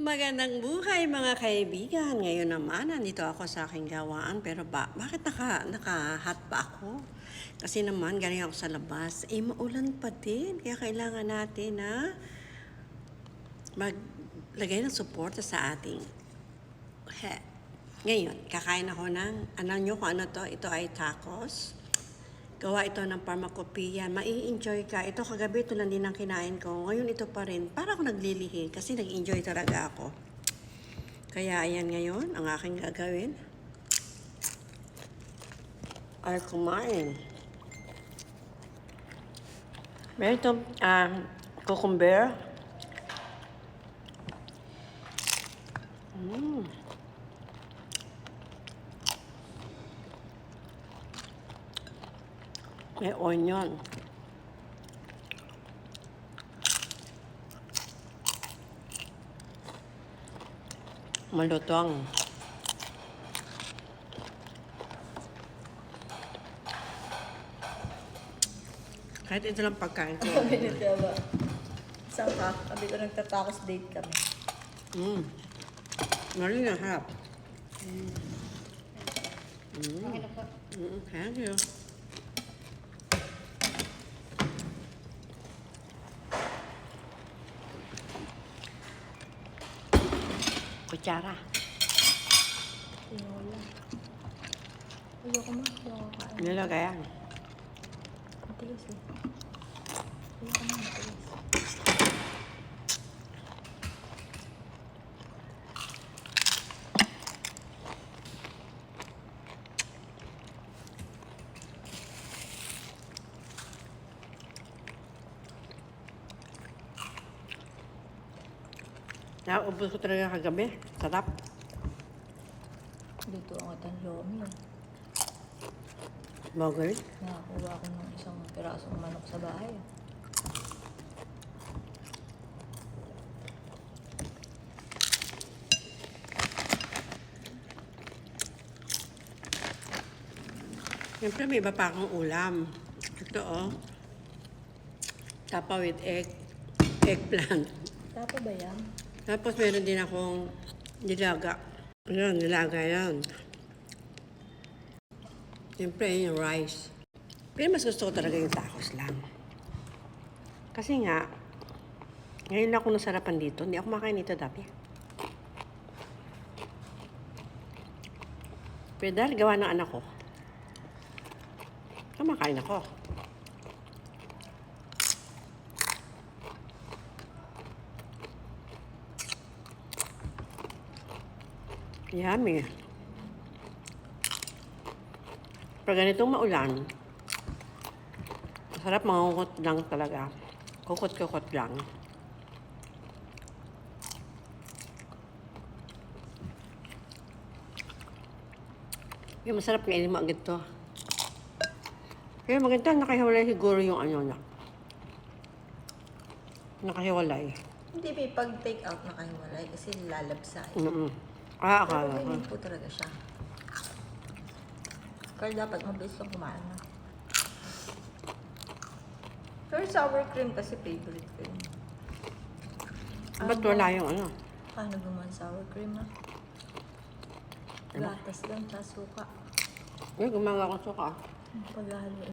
Magandang buhay mga kaibigan. Ngayon naman, nandito ako sa aking gawaan. Pero bakit naka-hot pa ako? Kasi naman, galing ako sa labas. Maulan pa din. Kaya kailangan natin na maglagay ng suporta sa ating head. Ngayon, kakain ako ng, alam nyo kung ano to? Ito ay tacos. Gawa ito ng pharmacopoeia. Mai-enjoy ka. Ito kagabi, ito lang din ang kinain ko. Ngayon ito pa rin. Para ako naglilihi kasi nag-enjoy talaga ako. Kaya ayan ngayon, ang aking gagawin ay kumain. Meron itong cucumber. May onion. Malutong. Kahit ito lang pagkain ko. Saan ka? Sabi ko nagtatakos date kami. Maling na harap. Thank you. Kutsara. Tinola. Ayoko mo. Ayoko kain. Nilagayan. Matilis eh. Ayoko mo matilis. Naubos ko talaga kagabi. Sarap. Dito ang atang lomi. Bagay. Nakakuha ako ng isang pirasong manok sa bahay. Siyempre may iba pa akong ulam. Ito oh. Tapa with eggplant. Tapa ba yan? Tapos meron din akong nilaga. Ayan, nilaga yan. Siyempre yung rice. Pero mas gusto ko talaga yung tacos lang. Kasi nga, ngayon ako nasarapan dito. Hindi ako makain dito dati. Pero dahil gawa ng anak ko, kumakain ako. Yummy. Pag ganitong maulan, masarap mangukot lang talaga. Kukot-kukot lang. Yung masarap kainin mo agad to. Kaya maganda, nakahiwalay siguro yung ano na. Nakahiwalay. Hindi ba pag take out na kayo walay kasi lalabsa eh. Pero Pero ganyan po talaga siya. Kaya dapat mabilis kang kumain na. Pero sour cream kasi favorite ko yun. Ba't wala yung ano? Paano gumawa sour cream na? Gatas lang, tsaka suka. Gumagawa ko suka. Paghalo